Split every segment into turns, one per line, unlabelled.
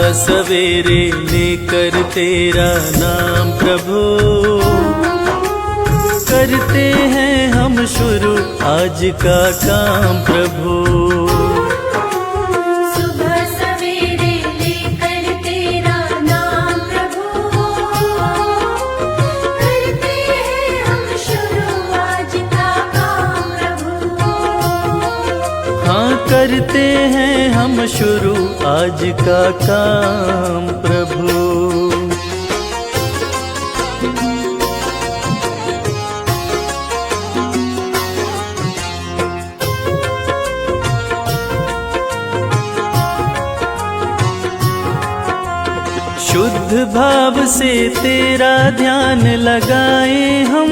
सुबह सवेरे लेकर तेरा नाम प्रभु, करते हैं हम शुरू आज का काम प्रभु।
सुबह सवेरे लेकर तेरा नाम प्रभु, करते हैं हम शुरू आज का काम प्रभु।
हाँ करते हैं हम शुरू आज का काम प्रभु। शुद्ध भाव से तेरा ध्यान लगाए हम,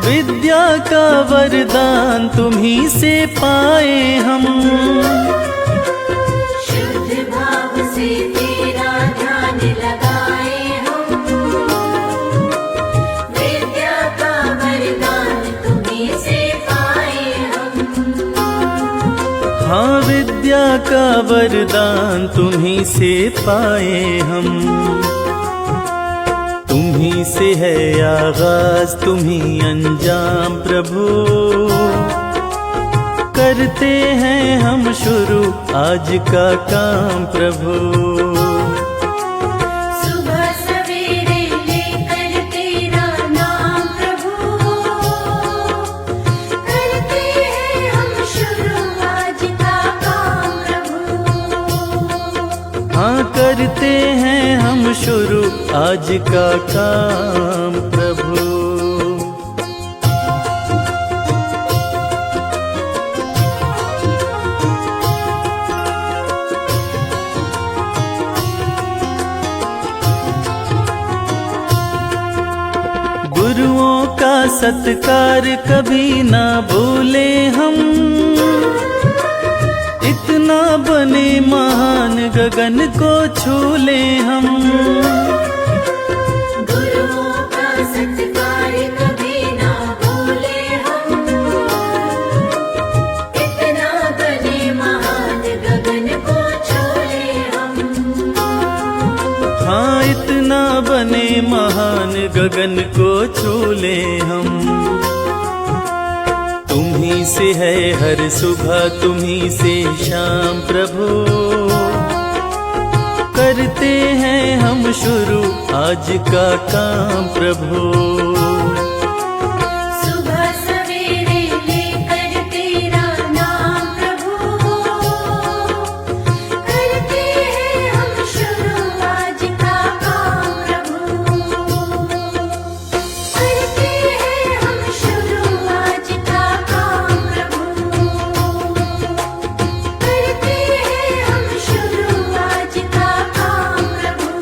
विद्या का वरदान तुम्हीं से पाए हम।
शुद्ध भाव से तेरा ध्यान लगाए हम, विद्या का वरदान तुम्हीं से पाए हम।
हाँ विद्या का वरदान तुम्हीं से पाए हम। तुम्हीं से है आगाज तुम्हीं अंजाम प्रभु, करते हैं हम शुरू आज का काम प्रभु।
सुबह सवेरे लेकर तेरा नाम प्रभु, करते हैं हम शुरू आज का काम प्रभु।
हाँ करते हैं हम शुरू आज का काम प्रभु। गुरुओं का सत्कार कभी ना भूले हम, इतना बने महान गगन को छू ले हम।
गुरुओं का सत्कार कभी ना भूले हम, इतना बने महान गगन को छोले हम।
हाँ इतना बने महान गगन को छू ले हम। तुम्हीं से है हर सुबह तुम्हीं से शाम प्रभु, करते हैं हम शुरू आज का काम प्रभु।
सुबह सवेरे लेकर तेरा नाम प्रभु, करते हैं हम शुरू आज का काम प्रभु। करते हैं हम शुरू आज का काम प्रभु। करते हैं हम शुरू आज का काम प्रभु।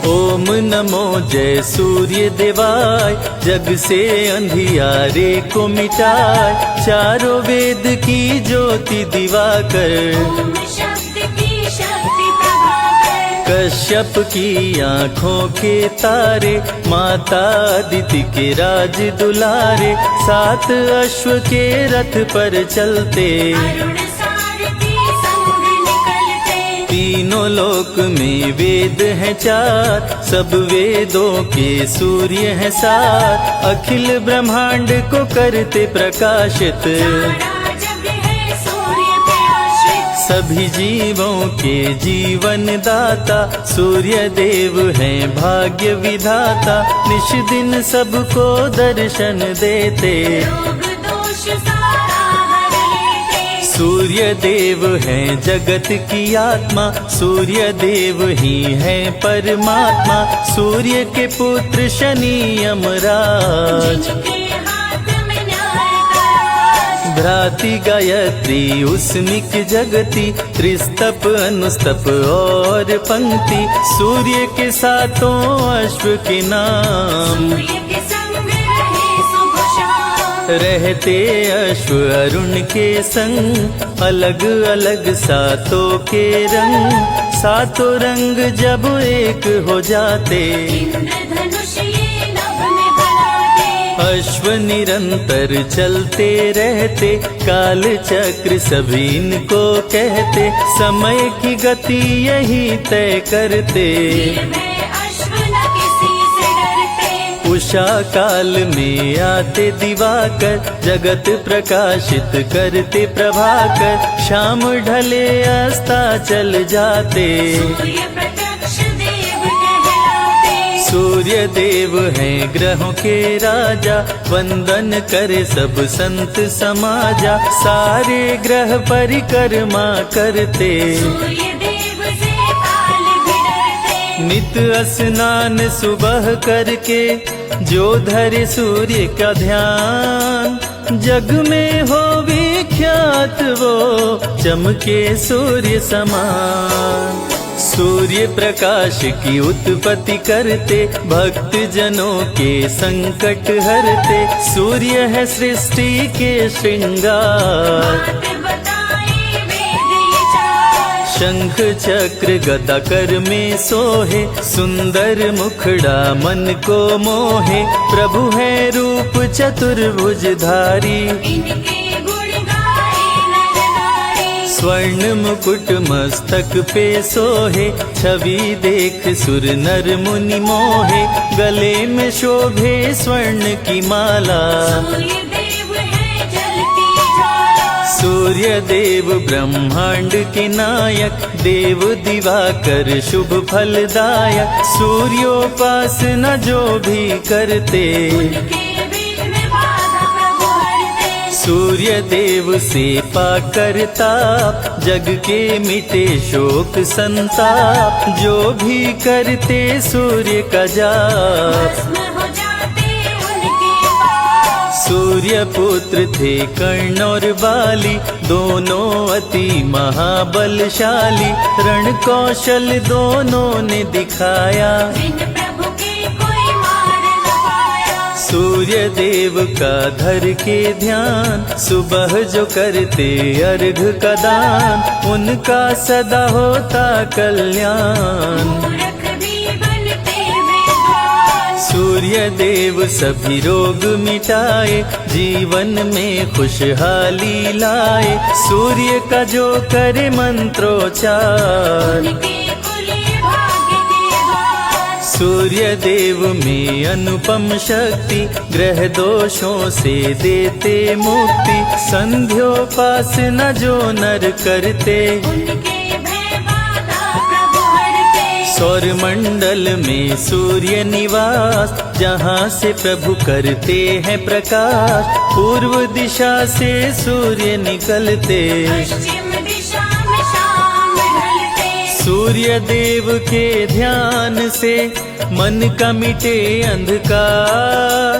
ओम नमो जय सूर्य देवाय, जग से अंधियारे को मिटाए, चारों वेद की ज्योति दिवाकर,
ओम शब्द की शक्ति प्रभाकर,
कश्यप की आँखों के तारे, माता अदिति के राज दुलारे, सात अश्व के रथ पर चलते,
अरुण सारथी संग निकलते।
तीनों लोक में वेद हैं चार, सब वेदों के सूर्य हैं सात, अखिल ब्रह्मांड को करते प्रकाशित,
सारा जग है सूर्य पे आश्रित।
सभी जीवों के जीवन दाता, सूर्य देव हैं भाग्य विधाता, निश दिन सबको दर्शन देते,
रोग दोष सारा हर लेते।
सूर्य देव हैं जगत की आत्मा, सूर्य देव ही हैं परमात्मा, सूर्य के पुत्र शनि यमराज,
जिनके हाथ में न्याय का राज।
भ्राति गायत्री उस्मिक जगति, त्रिस्तप अनुस्तप और पंक्ति, सूर्य के सातों अश्व के नाम,
सूर्य के संग रहे सुबह शाम।
रहते अश्व अरुण के संग, अलग अलग सातों के रंग, सातों रंग जब एक हो जाते,
इंद्रधनुष ये
अश्व निरंतर चलते रहते, काल चक्र सभी इनको कहते, समय की गति यही तय करते।
निर्भय अश्व न किसी से डरते,
उषा काल में आते दिवाकर, जगत प्रकाशित करते प्रभाकर, शाम ढले अस्ता चल जाते।
सूर्य प्रत्यक्ष देव कहलाते,
सूर्य देव हैं ग्रहों के राजा, वंदन करे सब संत समाजा, सारे ग्रह परिक्रमा करते।
सूर्य देव से काल भी डरते,
नित स्नान सुबह करके, जो धरे सूर्य का ध्यान, जग में हो विख्यात वो, चमके सूर्य समान। सूर्य प्रकाश की उत्पत्ति करते, भक्त जनों के संकट हरते, सूर्य है सृष्टि के श्रृंगार।
बात बताए वेद ये चार,
शंख चक्र गदा कर में सोहे, सुंदर मुखड़ा मन को मोहे, प्रभु है रूप चतुर्भुजधारी,
इनके गुण गाए नर नारी।
स्वर्ण मुकुट मस्तक पे सोहे, छवि देख सुर नर मुनि मोहे, गले में शोभे स्वर्ण की माला।
सूर्य देव है जलती ज्वाला,
सूर्य देव ब्रह्मांड के नायक, देव दिवाकर शुभ फलदायक, सूर्योपासना जो भी करते,
उनके विघ्न बाधा प्रभु हरते।
सूर्य देव से पाकर ताप, जग के मिटे शोक संताप, जो भी करते सूर्य का जाप।
भस्म हो जाते उनके पास,
सूर्य पुत्र थे कर्ण और बाली, दोनों अति महाबलशाली, रण कौशल दोनों ने दिखाया,
बिन प्रभु के कोई मार न पाया।
सूर्य देव का धर के ध्यान, सुबह जो करते अर्घ का दान, उनका सदा होता कल्याण।
मूर्ख भी बनते विद्वान,
सूर्य देव सभी रोग मिटाए, जीवन में खुशहाली लाए, सूर्य का जो करे मंत्रोच्चार,
उनके कुलीय भाग्य के द्वार।
सूर्य देव में अनुपम शक्ति, ग्रह दोषों से देते मुक्ति, संध्योपासना जो नर करते,
उनके भय बाधा प्रभु हरते।
सौर मंडल में सूर्य निवास, जहाँ से प्रभु करते हैं प्रकाश, पूर्व दिशा से सूर्य निकलते,
पश्चिम दिशा में शाम ढलते।
सूर्य देव के ध्यान से मन का मिटे अंधकार,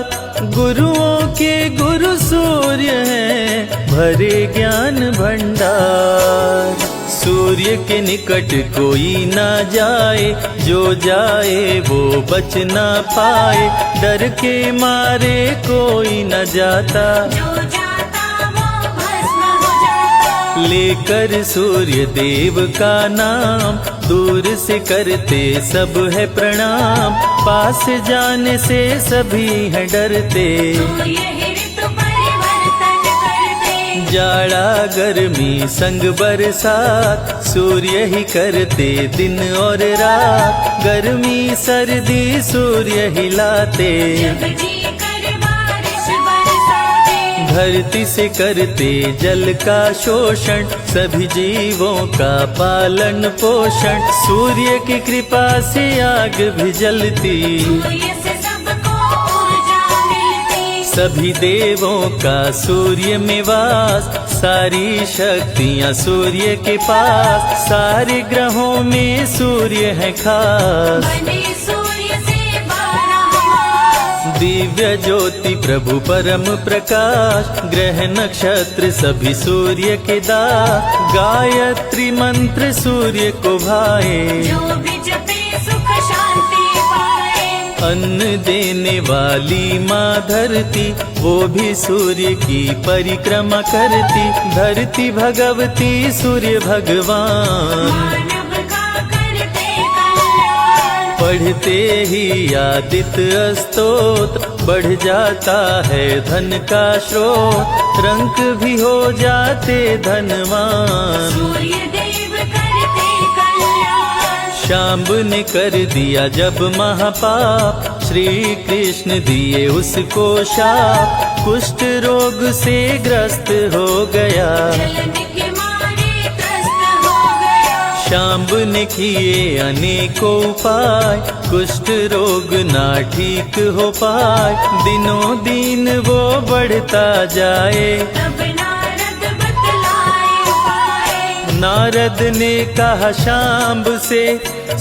गुरुओं के गुरु सूर्य हैं भरे ज्ञान भंडार। सूर्य के निकट कोई ना जाए, जो जाए वो बच ना पाए, डर के मारे कोई न जाता,
जो जाता वो भस्म हो जाता।
लेकर सूर्य देव का नाम, दूर से करते सब है प्रणाम, पास जाने से सभी हैं डरते।
सूर्य ही ऋतु परिवर्तन करते,
जाड़ा गर्मी संग बरसात, सूर्य ही करते दिन और रात, गर्मी सर्दी सूर्य ही लाते,
जब जी कर बारिश बरसाते।
धरती से करते जल का शोषण, सभी जीवों का पालन पोषण, सूर्य की कृपा से आग भी जलती,
सूर्य से सबको ऊर्जा मिलती।
सभी देवों का सूर्य में वास, सारी शक्तियाँ सूर्य के पास, सारे ग्रहों में सूर्य है खास।
बने सूर्य से 12 मास,
दिव्य ज्योति प्रभु परम प्रकाश, ग्रह नक्षत्र सभी सूर्य के दास, गायत्री मंत्र सूर्य को भाए,
जो भी जपे सुख शांति पाए।
अन्न देने वाली माँ धरती, वो भी सूर्य की परिक्रमा करती, धरती भगवती सूर्य भगवान।
मानव का करते कल्याण,
पढ़ते ही आदित्य स्तोत्र, बढ़ जाता है धन का स्रोत, रंक भी हो जाते धनवान।
सूर्य देव करते कल्याण,
शांब ने कर दिया जब महापाप, श्री कृष्ण दिए उसको शाप, कुष्ठ रोग से ग्रस्त हो गया।
जलन के मारे त्रस्त हो गया।
शांब ने किए अनेकों उपाय, कुष्ठ रोग ना ठीक हो पाए, दिनों दिन वो बढ़ता जाए।
तब नारद बतलाए उपाय,
नारद ने कहा शांब से,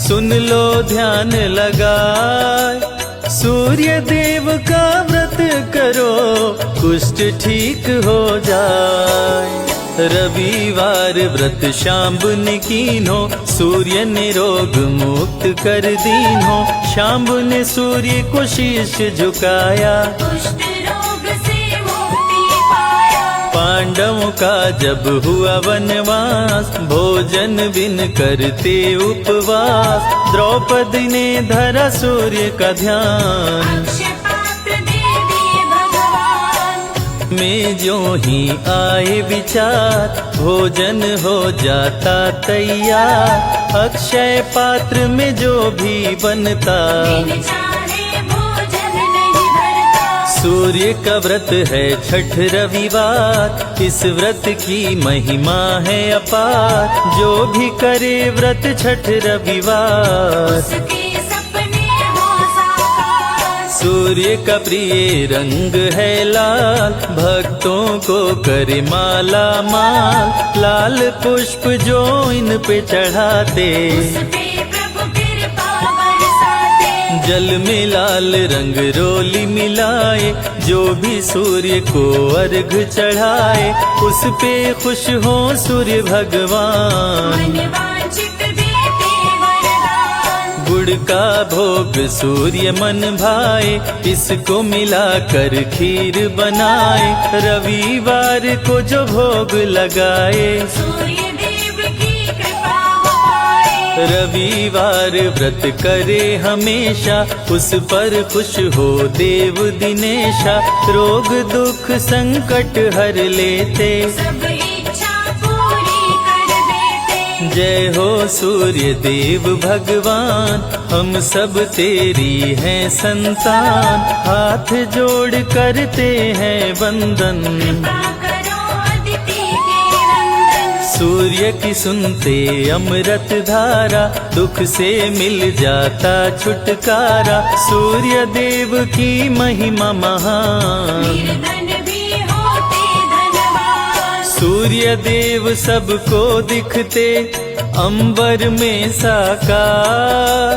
सुन लो ध्यान लगाए, सूर्य देव का व्रत करो, कुष्ठ ठीक हो जाए। रविवार व्रत शांब ने कीन्हो, सूर्य ने रोग मुक्त कर दीन्हो। शांब ने सूर्य को शीश झुकाया,
कुष्ठ रोग से मुक्ति पाया।
पांडवों का जब हुआ वनवास, भोजन बिन करते उपवास, द्रौपदी ने धरा सूर्य का ध्यान।
अक्षय पात्र देवी भगवान,
में जो ही आए विचार, भोजन हो जाता तैयार। अक्षय पात्र में जो भी बनता,
बिन चाहे भोजन नहीं भरता।
सूर्य का व्रत है छठ रविवार, इस व्रत की महिमा है अपार। जो भी करे व्रत छठ रविवार,
उसके सपने हो साकार।
सूर्य का प्रिय रंग है लाल, भक्तों को करे माला माल। लाल पुष्प जो इन पे चढ़ाते,
उस पे प्रभु कृपा बरसाते।
जल में लाल रंग रोली मिलाए, जो भी सूर्य को अर्घ चढ़ाए, उस पे खुश हो सूर्य भगवान।
मन वांछित देते वरदान,
गुड़ का भोग सूर्य मन भाए, इसको मिलाकर खीर बनाए। रविवार को जो भोग लगाए,
सूर्य देव की कृपा हो पाए।
रविवार व्रत करे हमेशा, उस पर खुश हो देव दिनेशा। रोग दुख संकट हर लेते,
सब इच्छा पूरी कर देते।
जय हो सूर्य देव भगवान, हम सब तेरी हैं संतान। हाथ जोड़ करते हैं वंदन,
कृपा करो अदिति के नंदन।
सूर्य की सुनते अमृत धारा, दुख से मिल जाता छुटकारा। सूर्य देव की महिमा महान,
निर्धन भी होते धनवान।
सूर्य देव सबको दिखते अंबर में साकार।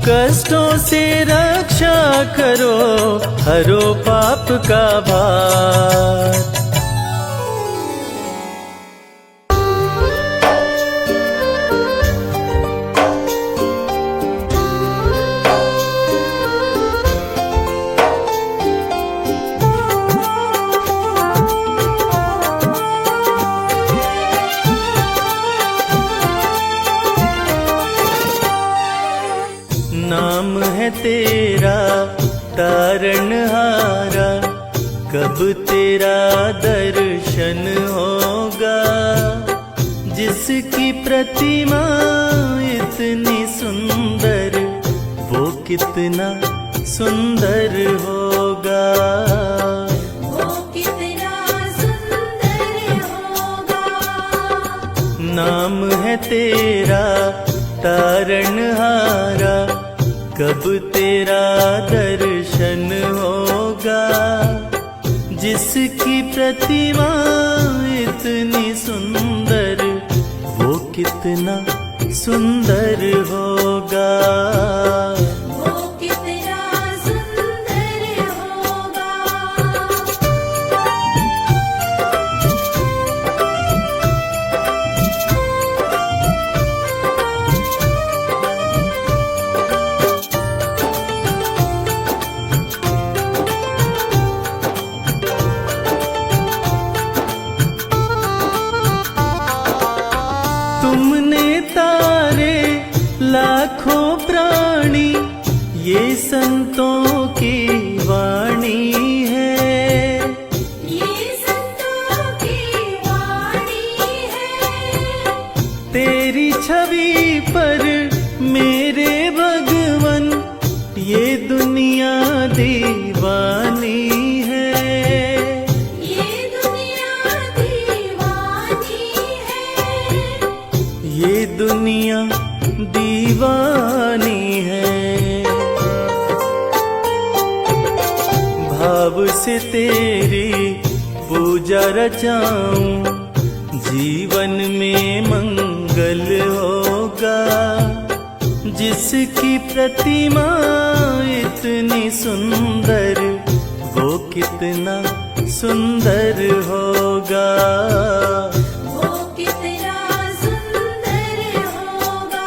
कष्टों से रक्षा करो, हरो पाप का भार। नाम है तेरा तारणहारा, कब तेरा दर्शन होगा। जिसकी प्रतिमा इतनी सुंदर, वो कितना सुंदर होगा।
वो कितना सुंदर होगा।
नाम है तेरा तारणहारा, कब तेरा दर्शन होगा। जिसकी प्रतिमा इतनी सुंदर, वो कितना सुंदर होगा।
वो कितना सुंदर होगा।
तुमने तारे लाखों प्राणी अब से तेरी पूजा रचाऊं, जीवन में मंगल होगा। जिसकी प्रतिमा इतनी सुंदर, वो कितना सुंदर होगा।
वो कितना सुंदर होगा।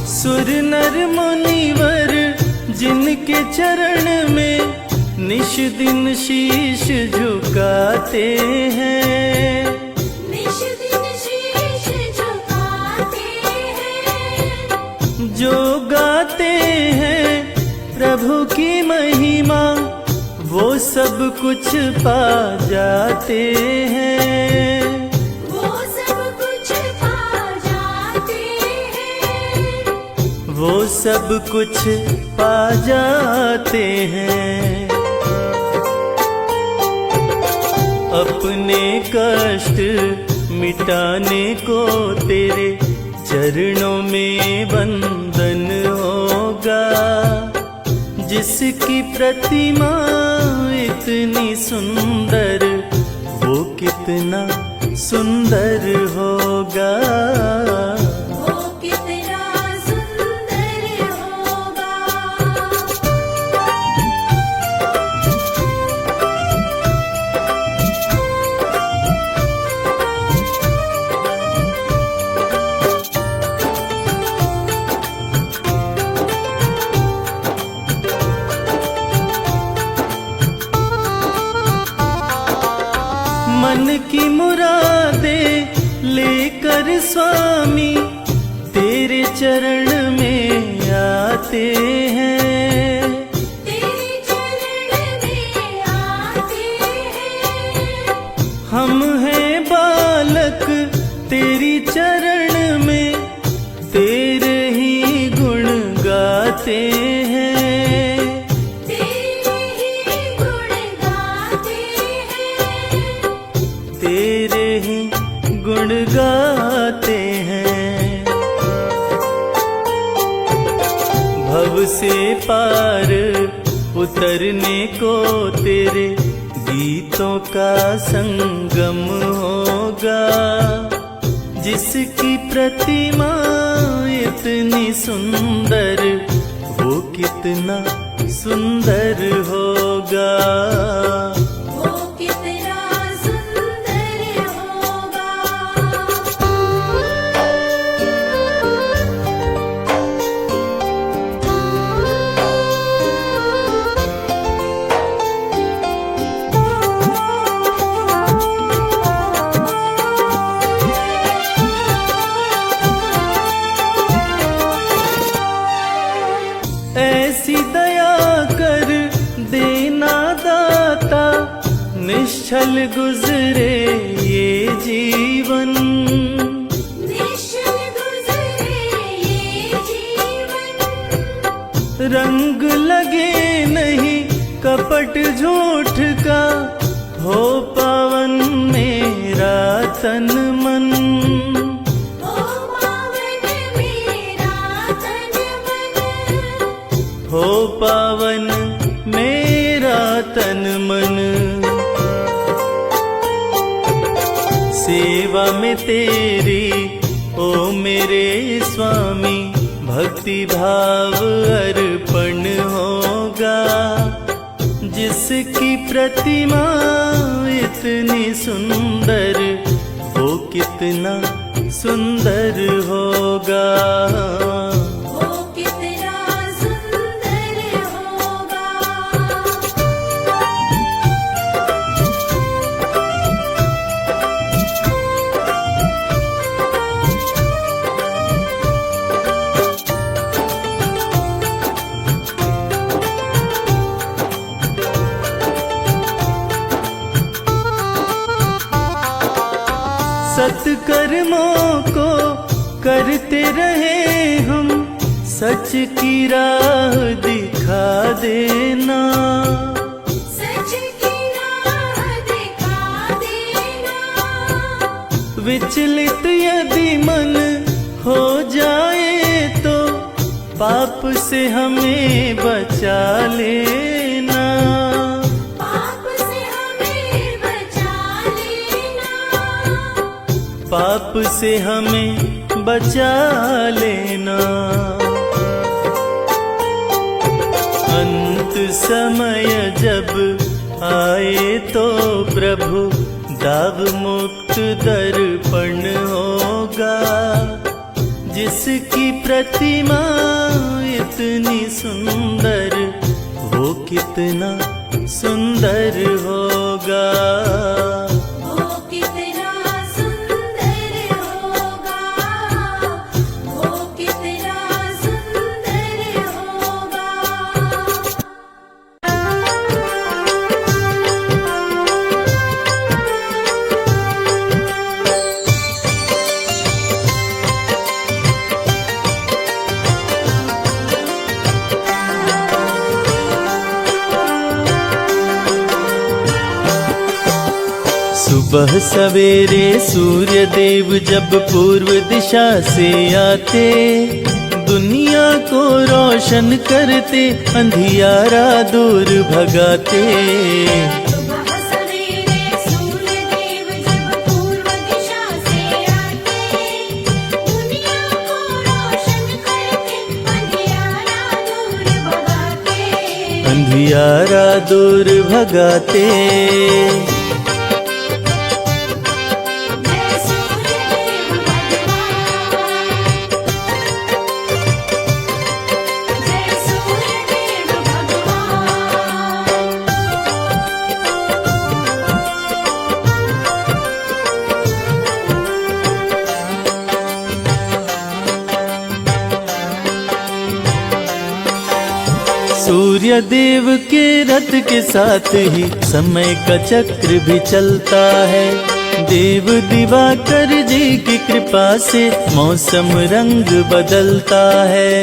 सुर नर मुनिवर जिनके चरण में निश दिन शीश झुकाते हैं,
निश दिन शीश झुकाते हैं।
जो गाते हैं प्रभु की महिमा, वो सब कुछ पा जाते हैं।
वो सब कुछ पा जाते हैं।
वो सब कुछ पा जाते हैं। अपने कष्ट मिटाने को तेरे चरणों में वंदन होगा। जिसकी प्रतिमा इतनी सुंदर, वो कितना सुंदर होगा।
वो कितना सुंदर होगा।
मन की मुरादे लेकर स्वामी तेरे चरण में आते हैं।
तेरे चरण में आते हैं।
हम हैं बालक तेरी चरण में, तेरे ही गुण गाते हैं।
तेरे ही गुण गाते हैं।
तेरे ही गुण गाते हैं। भव से पार उतरने को तेरे गीतों का संगम होगा। जिसकी प्रतिमा इतनी सुंदर, वो कितना सुंदर होगा।
वो कितना सुंदर होगा।
ऐसी दया कर देना दाता, निश्चल गुजरे ये जीवन।
निश्चल गुजरे ये जीवन।
रंग लगे नहीं कपट झूठ का, हो पावन मेरा तन मन।
ओ पावन मेरा तन मन।
हो पावन मेरा तन मन। सेवा में तेरी ओ मेरे स्वामी, भक्ति भाव अर्पण होगा। जिसकी प्रतिमा इतनी सुंदर, वो कितना सुंदर होगा।
वो कितना सुंदर होगा।
सत्कर्मों को करते रहे हम, सच की राह दिखा देना,
सच की राह दिखा देना।
विचलित यदि मन हो जाए तो पाप से हमें बचा लेना,
पाप से हमें बचा लेना,
पाप से हमें बचा लेना। अंत समय जब आए तो प्रभु दाव मुक्त दर्पण होगा, जिसकी प्रतिमा इतनी सुंदर वो कितना सुंदर होगा,
वो कितना सुंदर होगा, वो कितना सुंदर होगा।
सुबह सवेरे सूर्य देव जब पूर्व दिशा से आते, दुनिया को रोशन करते, अंधियारा दूर भगाते।
सुबह सवेरे सूर्य देव जब पूर्व दिशा से आते, दुनिया को रोशन करते, अंधियारा दूर भगाते,
अंधियारा दूर भगाते।
जय सूर्य देव भगवान, जय सूर्य देव भगवान।
सूर्य देव के रथ के साथ ही समय का चक्र भी चलता है। देव दिवाकर जी की कृपा से मौसम रंग बदलता है।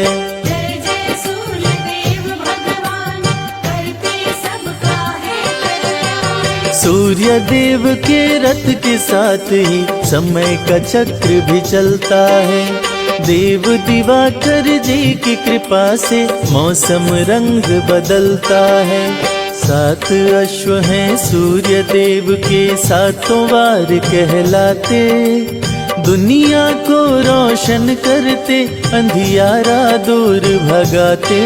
जय जय सूर्य देव भगवान, करते सबका है कल्याण।
सूर्य देव के रथ के साथ ही समय का चक्र भी चलता है। देव दिवाकर जी की कृपा से मौसम रंग बदलता है। 7 अश्व हैं सूर्य देव के, सातों वार कहलाते, दुनिया को रोशन करते, अंधियारा दूर भगाते।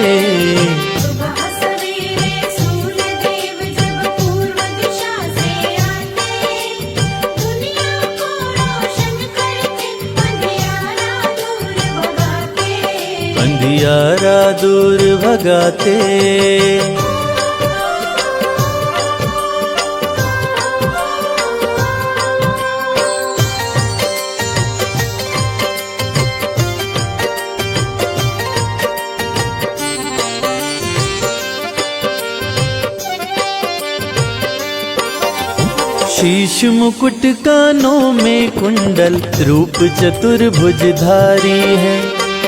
सुबह सवेरे सूर्य देव जब पूर्व दिशा से आते, दुनिया को रोशन करते, अंधियारा दूर भगाते,
अंधियारा दूर भगाते। शीश मुकुट कानों में कुंडल, रूप चतुर्भुजधारी है।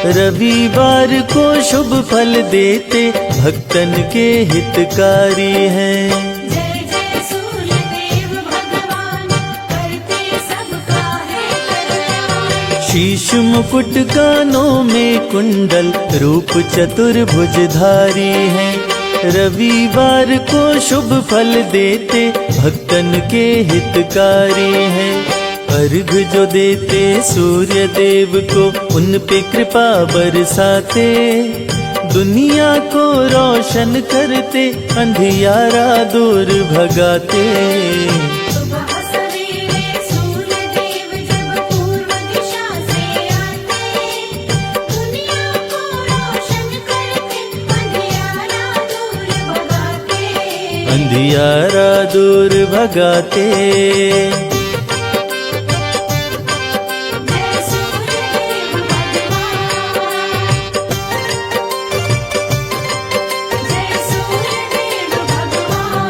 रविवार को शुभ फल देते, भक्तन के हितकारी हैं।
जय जय सूर्य देव भगवान, करते सबका है कल्याण।
शीश मुकुट कानों में कुंडल, रूप चतुर्भुजधारी है। रविवार को शुभ फल देते, भक्तन के हितकारी हैं। अर्घ जो देते सूर्य देव को, उन पे कृपा बरसाते, दुनिया को रोशन करते, अंधियारा दूर भगाते।
सुबह सवेरे सूर्य देव जब पूर्व दिशा से आते, दुनिया को रोशन करते, अंधियारा दूर भगाते,
अंधियारा दूर भगाते।
जय सूर्य देव भगवान, जय सूर्य देव भगवान।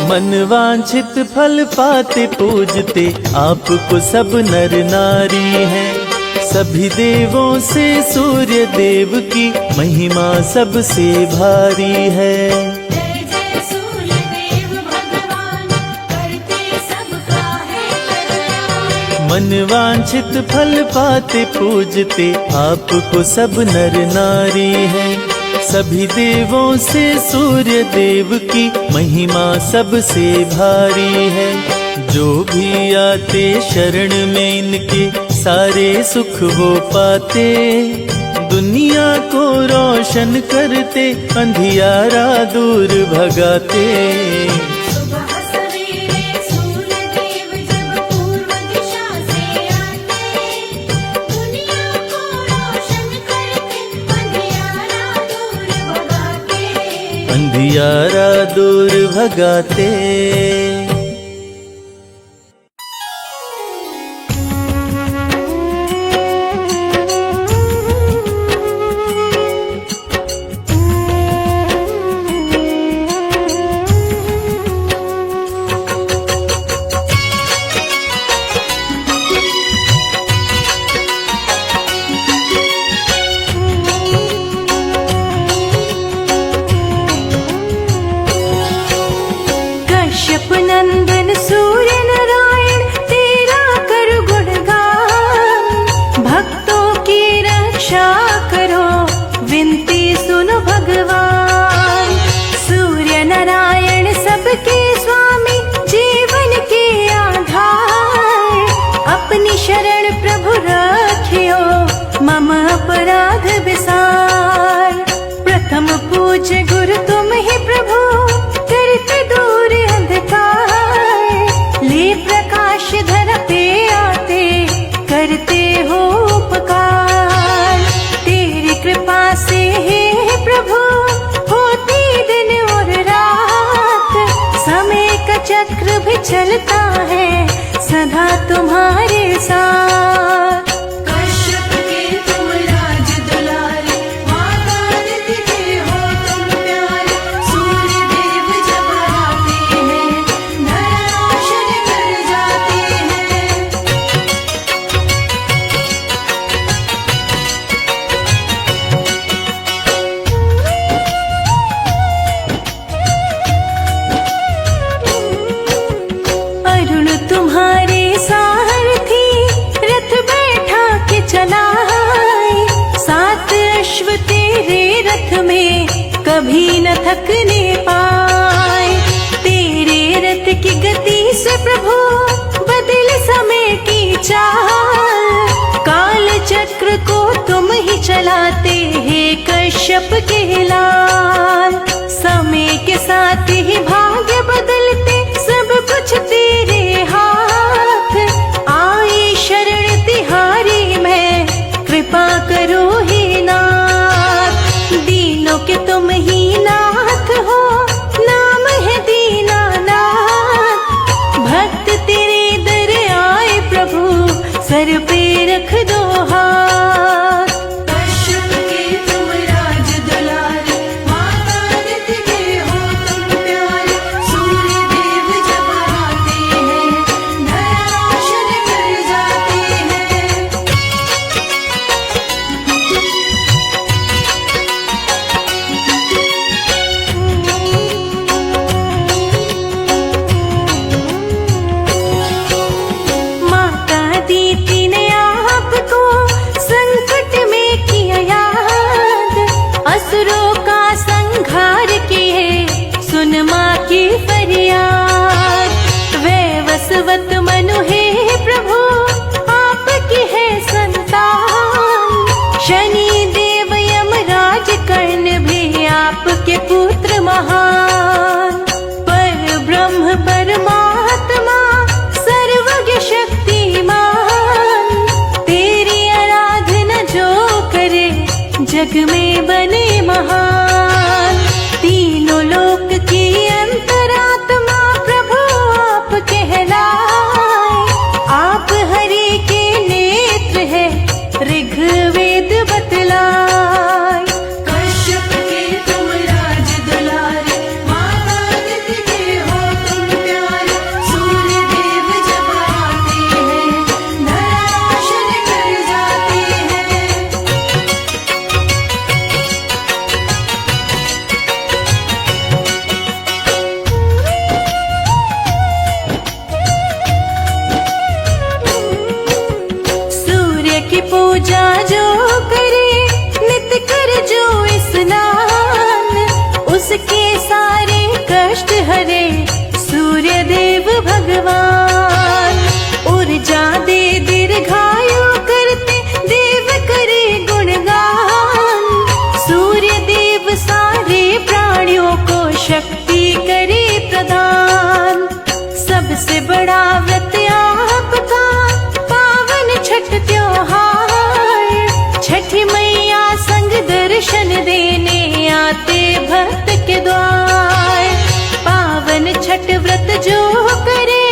मन वांछित फल पाते पूजते आपको सब नर नारी हैं। सभी देवों से सूर्य देव की महिमा सबसे भारी है।
जय जय सूर्य देव भगवान, करते सबका है कल्याण।
मन वांछित फल पाते पूजते आपको सब नर नारी हैं। सभी देवों से सूर्य देव की महिमा सबसे भारी है। जो भी आते शरण में इनके सारे सुख वो पाते। दुनिया को रोशन करते अंधियारा दूर भगाते।
सुबह सवेरे सूर्य देव जब पूर्व दिशा से आते, दुनिया को रोशन करते, अंधियारा दूर भगाते।
अंधियारा दूर भगाते।
कश्यप नंदन सूर्य नारायण तेरा कर गुणगान। भक्तों की रक्षा करो विनती सुनो भगवान। सूर्य नारायण सबके स्वामी जीवन के आधार। अपनी शरण प्रभु रखियो मम अपराध विसार। प्रथम पूज्य गुरु तुम ही प्रभु, करते दूर अंधकार। ले प्रकाश धर पे आते, करते हो उपकार। तेरी कृपा से हे प्रभु होती दिन और रात। समय का चक्र भी चलता है सदा तुम्हारे साथ। कश्यप के तुम राज दुलारे, माता आदित्य के हो तुम प्यारे। सूर्य देव जब आते हैं, धरा रोशन कर जाते हैं। अरुण तुम्हारे सारथी, रथ बैठा के चलाए। सात अश्व तेरे रथ में कभी न थकने पाए। तेरे रथ की गति से प्रभु बदल समय की चाल। काल चक्र को तुम ही चलाते हे कश्यप के लाल। समय के साथ ही भाग्य बदलते, सब कुछ तेरे हाथ। आई शरण तिहारी मैं, कृपा करो हे नाथ। दीनों के तुम ही नाथ हो, नाम है दीनानाथ। भक्त तेरे दर आए प्रभु, सर पे रख दो हाथ। कश्यप के तुम राज दुलारे, माता आदित्य के हो तुम प्यारे। सूर्य देव जब आते हैं, धरा रोशन कर जाते हैं। माता दीति ने आपको संकट में किया याद। असुरों का संहार किए सुन माँ की फरियाद। वैवस्वत मनु हे प्रभु आपकी है संतान। शनि देव यमराज कर्ण भी आपके पुत्र महान। पर ब्रह्म परमात्मा सर्वज्ञ शक्तिमान। तेरी आराधना जो करे जग में बने महान। तीनों लोक की अंतरात्मा प्रभु आप कहलाए। आप हरि के नेत्र है ऋग्वेद बतलाए। कश्यप के तुम राज दुलारे, शक्ति करे प्रदान। सबसे बड़ा व्रत आपका पावन छठ त्योहार। छठी मैया संग दर्शन देने आते भक्त के द्वार। पावन छठ व्रत जो करे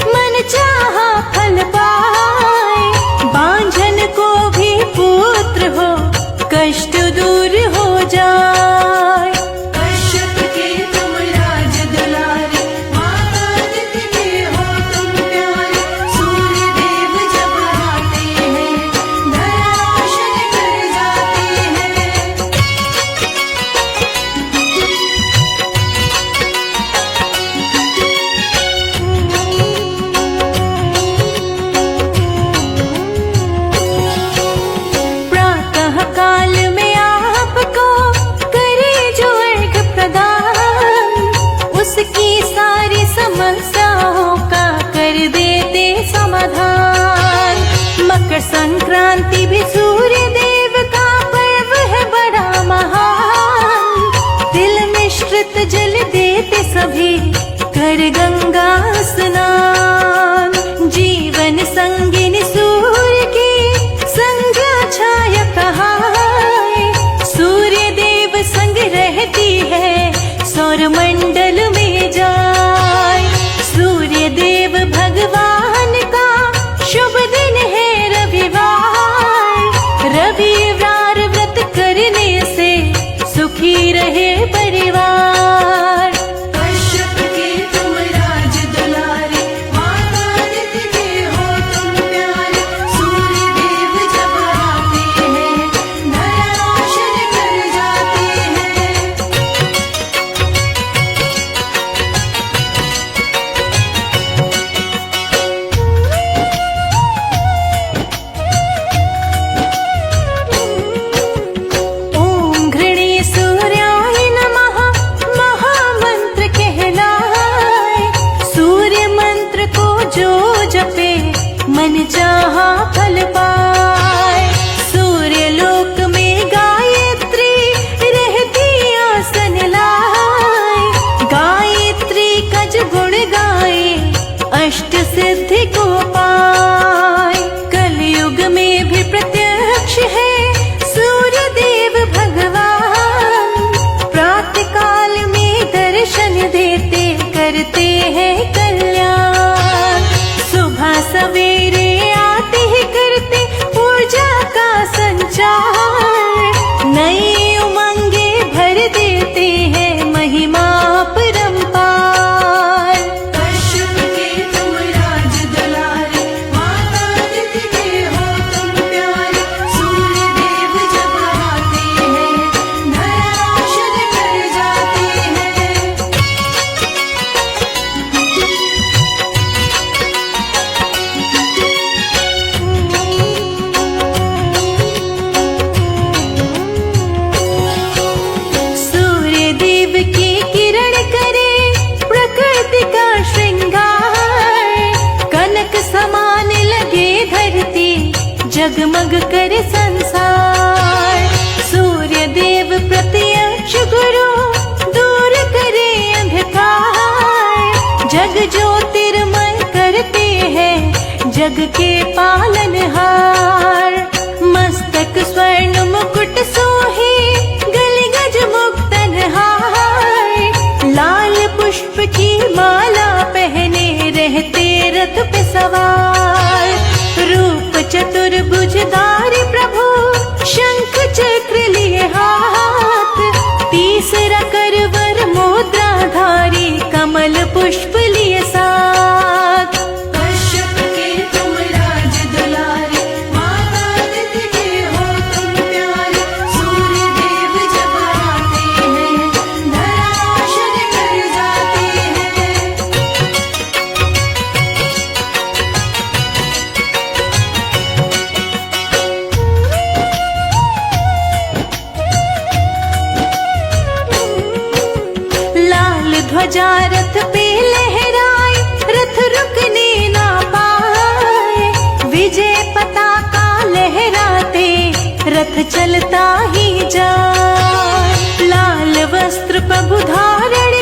मन चाहा फल पाए। बांझन को भी पुत्र हो कष्ट दूर हो जाए। कश्यप के तुम राज दुलारे, माता अदिति के हो तुम प्यारे। सूर्य देव जब आते हैं धरा रोशन कर जाते हैं। प्रातः काल में आपको करे जो अर्घ प्रदान। उसकी सारी समस्याओं का कर देते समाधान। मकर संक्रांति भी सूर्य देव का पर्व है बड़ा महान। तिल मिश्रित जल देते सभी कर गंगा स्नान। जीवन संगिनी सूर्य की संज्ञा छाया कहाए। सूर्य देव संग रहती है सौर मंडल में जाए। सूर्य देव भगवान का शुभ दिन है रविवार। रविवार व्रत करने से सुखी रहे परिवार। कश्यप के तुम राज दुलारे, माता अदिति के हो तुम प्यारे। सूर्य देव जब आते हैं धरा रोशन कर जाते हैं। ओम घृणी सूर्याय नमः महामंत्र कहलाए। सूर्य मंत्र को जो जपे मन चाहा फल पाए। सूर्य लोक में गायत्री रहती आसन लाए। गायत्री का जो गुण गाए अष्ट सिद्धि को पाए। कलयुग में भी प्रत्यक्ष है सूर्य देव भगवान। प्रातः काल में दर्शन देते करते हैं कल्याण। सुबह सवेरे आते ही करते पूजा का संचार। नई उमंगे भर देते हैं महिमा परंपार। कश्यप के तुम राज दुलारे, माता अदिति के हो तुम प्यारे। सूर्य देव जब आते हैं धरा रोशन कर जाते हैं। सूर्य देव की किरण करे प्रकृति का श्रृंगार। कनक समान लगे धरती जगमग करे संसार। सूर्य देव प्रत्यक्ष गुरु दूर करे अंधकार। जग ज्योतिर्मय करते हैं जग के पालनहार। मस्तक स्वर्ण मुकुट सोहे गले गज मुक्तन हार। लाल पुष्प की माला पहने रहते रथ पे सवार। रूप चतुर्भुजधारी प्रभु शंख चक्र लिए हाथ। तीसरा करवर मुद्राधारी कमल पुष्प लिए साथ। कश्यप के तुम राज दुलारे, माता अदिति के हो तुम प्यारे। सूर्य देव जब आते हैं धरा रोशन कर जाते हैं। लाल ध्वजा रथ पे लहराए, रथ रुकने ना पाए। विजय पताका लहराते रथ चलता ही जाए। लाल वस्त्र प्रभु धारण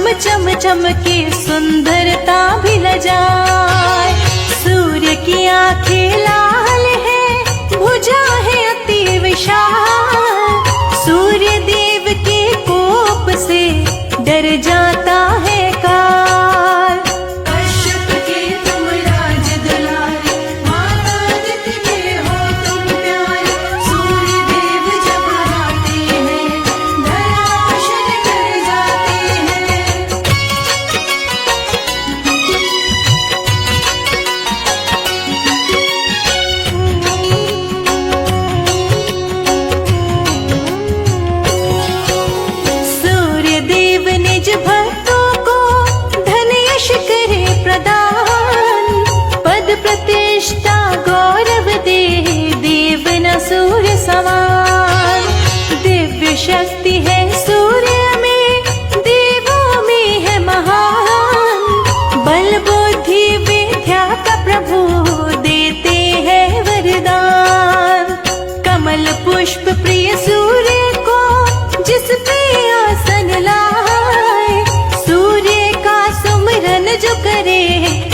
चम चम चमके सुंदरता भी लजाए। सूर्य की आंखें लाल है, भुजा है अति विशाल। सूर्य देव के कोप से डर जाता है काल। कश्यप के तुम राज दुलारे, माता आदित्य के हो तुम प्यारे। सूर्य देव जब आते हैं, धराशायी कर जाते हैं। सूर्य देव निज भक्तों को धन यश करे प्रदान। पद प्रतिष्ठा गौरव दे, देव न सूर्य समान। दिव्य शक्ति है सूर्य में, देवों में है महान। बल बुद्धि विद्या का प्रभु देते हैं वरदान। कमल पुष्प प्रिय सूर्य को जिस पे आसन लाए। सूर्य का सुमिरन जो करे,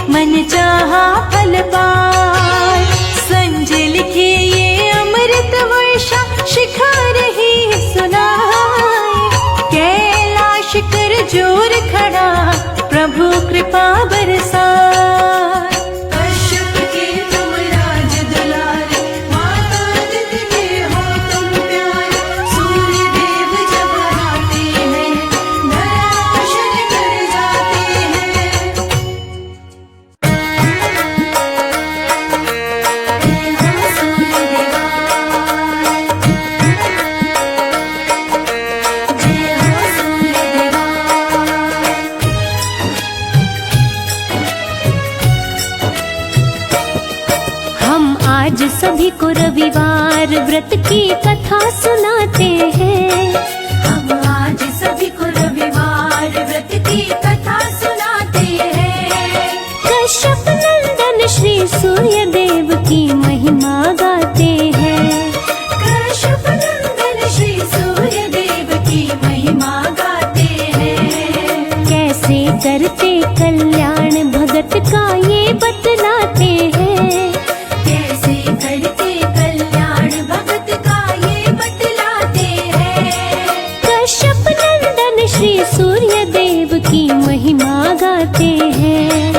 मन चाहा फल पाए। संजय लिखे ये अमृत वर्षा, शिखा रही सुनाए। कैलाश कर जोर खड़ा, प्रभु कृपा बरसाए। कश्यप के तुम राज दुलारे, माता आदित्य के हो तुम प्यारे। सूर्य देव जब आते हैं, धराशायी कर जाते हैं। हम आज सभी को रविवार व्रत की कथा सुनाते हैं। हम आज सभी को रविवार व्रत की कथा सुनाते हैं। कश्यप नंदन श्री सूर्य देव की महिमा गाते हैं। कश्यप नंदन श्री सूर्य देव की महिमा गाते हैं। कैसे करते कल्याण भगत का ये बतलाते हैं। कैसे करते कल्याण भगत का ये बतलाते हैं। कश्यप नंदन श्री सूर्य देव की महिमा गाते हैं।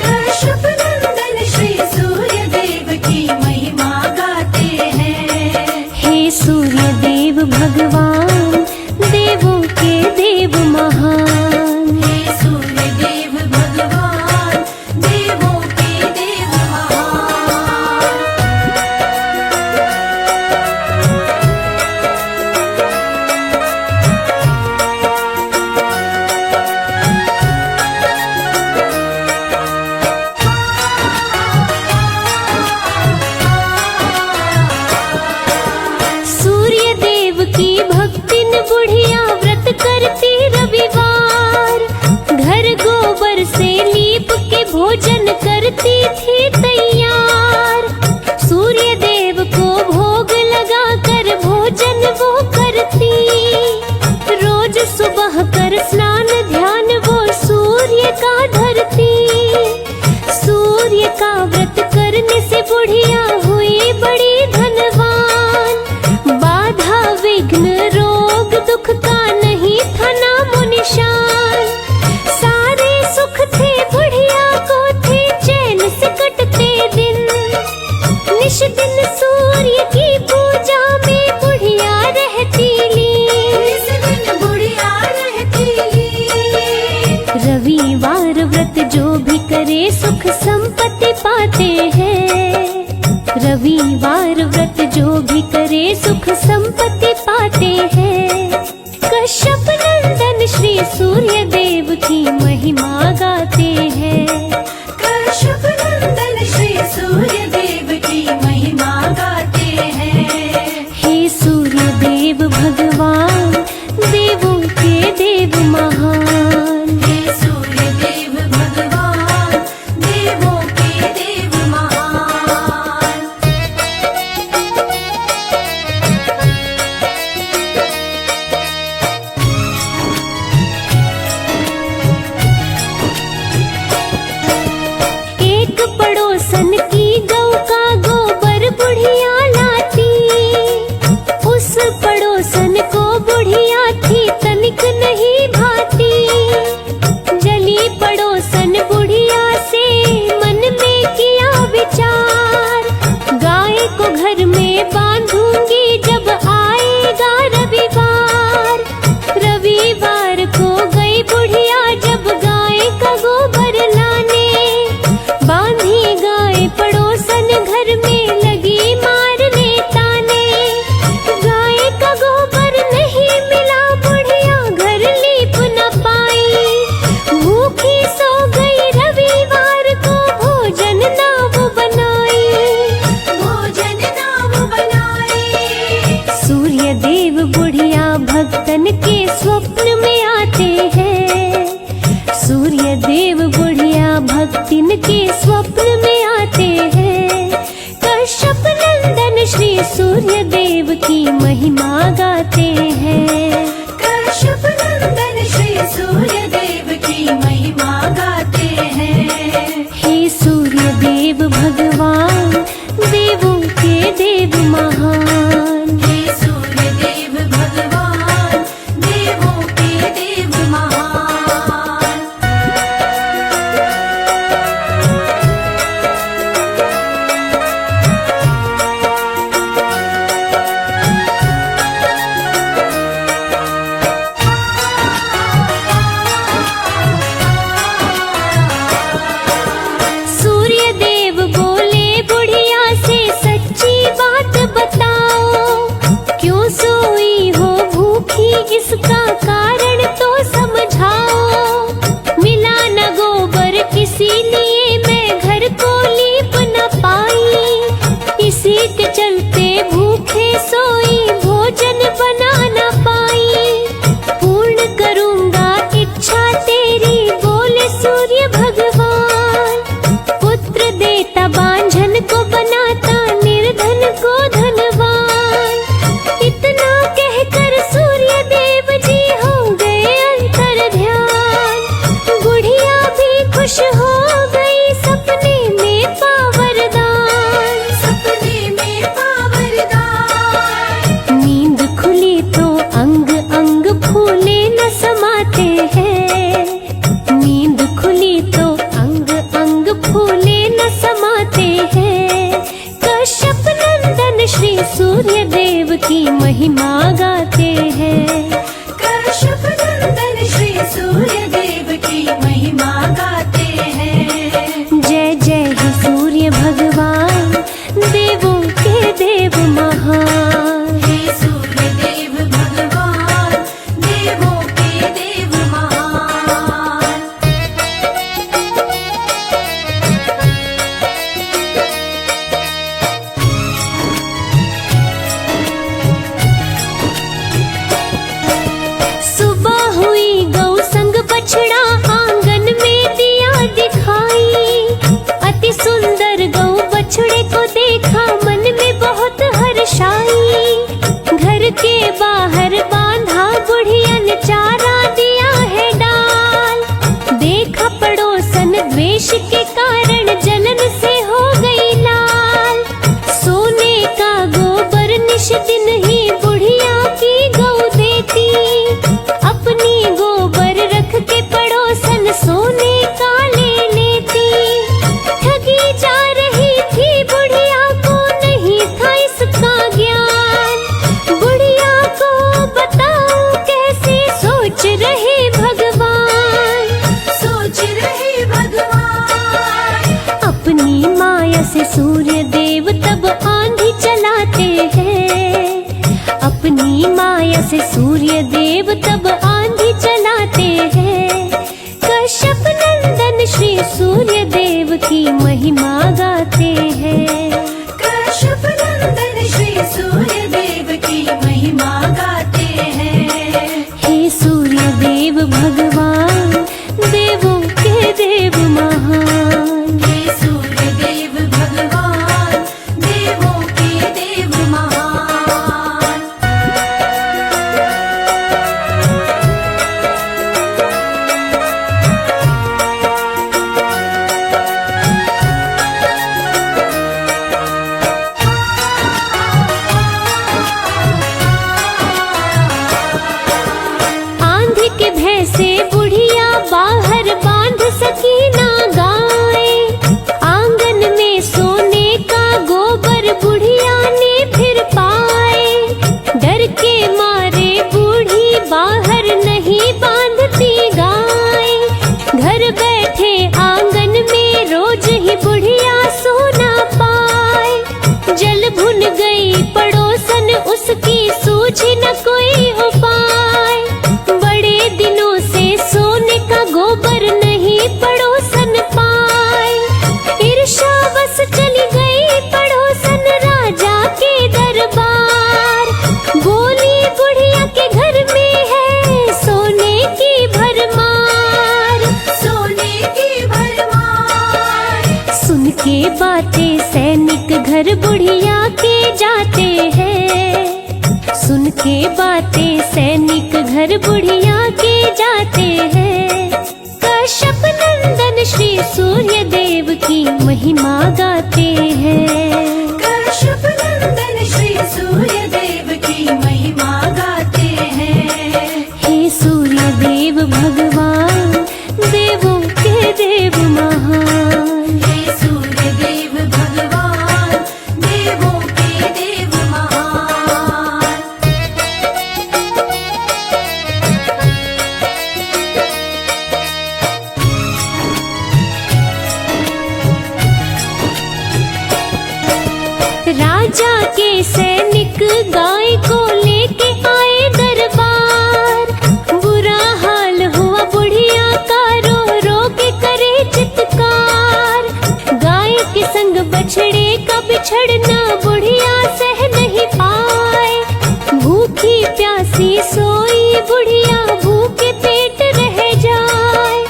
कश्यप नंदन श्री सूर्य देव की महिमा गाते हैं। हे सूर्य देव भगवान, देवों के देव महान। हे सूर्य देव भगवान, देवों के देव महान। सूर्य देव की भक्तिन बुढ़िया व्रत करती रविवार। घर गोबर से लीप के भोजन करती थी तैयार। सूर्य देव को भोग लगा कर भोजन वो करती। रोज सुबह कर स्नान ध्यान वो सूर्य का धरती। सूर्य का व्रत करने से बुढ़िया हुई बड़ी धनवान। बाधा विघ्न रोग दुख का नहीं था नामो निशान। सारे सुख थे बुढ़िया को, थे चैन से कटते दिन। निश दिन सूर्य की पूजा में बुढ़िया रहती लीन। इस दिन बुढ़िया रहती लीन। रविवार व्रत जो भी करे सुख संपत्ति पाते हैं। रविवार व्रत जो भी करे सुख संपत्ति पाते हैं। कश्यप नंदन श्री सूर्य देव की महिमा गाते हैं। कश्यप नंदन श्री सूर्य देव की महिमा गाते हैं। हे सूर्य देव भगवान, देवों के देव महान। हे सूर्य देव भगवान, देवों के देव महान। महिमा गाते हैं। कश्यप नंदन श्री सूर्य देव की महिमा गाते हैं। हे सूर्य देव भगवान, देवों के देव महान। हे सूर्य देव भगवान, देवों के देव महान। सूर्य देव बोले बुढ़िया से सच्ची बात बताओ, क्यों सोई हो भूखी इसका कारण तो समझाओ। मिला न गोबर किसी लिए मैं घर को लीप न पाई, इसी के चलते भूखे सोई भोजन बना न पाई। पूर्ण करूंगा इच्छा तेरी बोले सूर्य भगवान। पुत्र देता बांझन को बनाता निर्धन को धनवान। इतना कहकर सूर्य देव जी हो गए अंतर ध्यान। बुढ़िया भी खुश हो गई सपने में पावरदान। सपने में पावरदान। नींद खुली तो अंग अंग फूले न समाते हैं। नींद खुली तो अंग अंग फूले न समाते हैं। कश्यप नंदन श्री सूर्य देव की महिमा गाते हैं। कश्यप नंदन श्री सूर्य देव की महिमा गाते हैं। जय जय हे सूर्य भगवान, देवों के देव महान। हे सूर्य देव भगवान, देवों के देव महान। सुबह हुई गौ संग बछड़ा आंगन में दिया दिखाई। अति सुंदर गौ बछड़े को देखा मन में बहुत हर्षाई। घर के बाहर बांधा बुढ़िया ने चारा दिया है डाल। देखा पड़ोसन द्वेष के कारण जलन से हो गई लाल। सोने का गोबर निश दिन ही बुढ़िया की गौ देती। अपनी गोबर रख के पड़ोसन सोने का ले लेती। ठगी जा रही थी बुढ़िया को नहीं था इसका ज्ञान। बुढ़िया को बताओ कैसे सोच रहे भगवान। सोच रहे भगवान। अपनी माया से सूर्य देव तब आंधी चलाते हैं। अपनी माया से सूर्य देव तब आंधी चलाते हैं। कश्यप नंदन श्री सूर्य देव की महिमा गाते हैं। कश्यप नंदन श्री सूर्य देव की महिमा गाते हैं। हे सूर्य देव भगवान, देवों के देव महान। हे सूर्य देव भगवान, देवों के देव महान।
के बातें सैनिक घर बुढ़िया के जाते हैं। कश्यप नंदन श्री सूर्य देव की महिमा गाते हैं।
कश्यप नंदन श्री सूर्य देव की महिमा गाते हैं।
हे सूर्य देव भगवान, देवों के देव महान।
हे सूर्य देव भगवान, देवों के देव महान।
राजा के सैनिक गाय को लेके आए दरबार। बुरा हाल हुआ बुढ़िया का, रो रो के करे चित्कार। गाय के संग बछड़े का बिछड़ना बुढ़िया सह नहीं पाए। भूखी प्यासी सोई बुढ़िया, भूखे पेट रह जाए।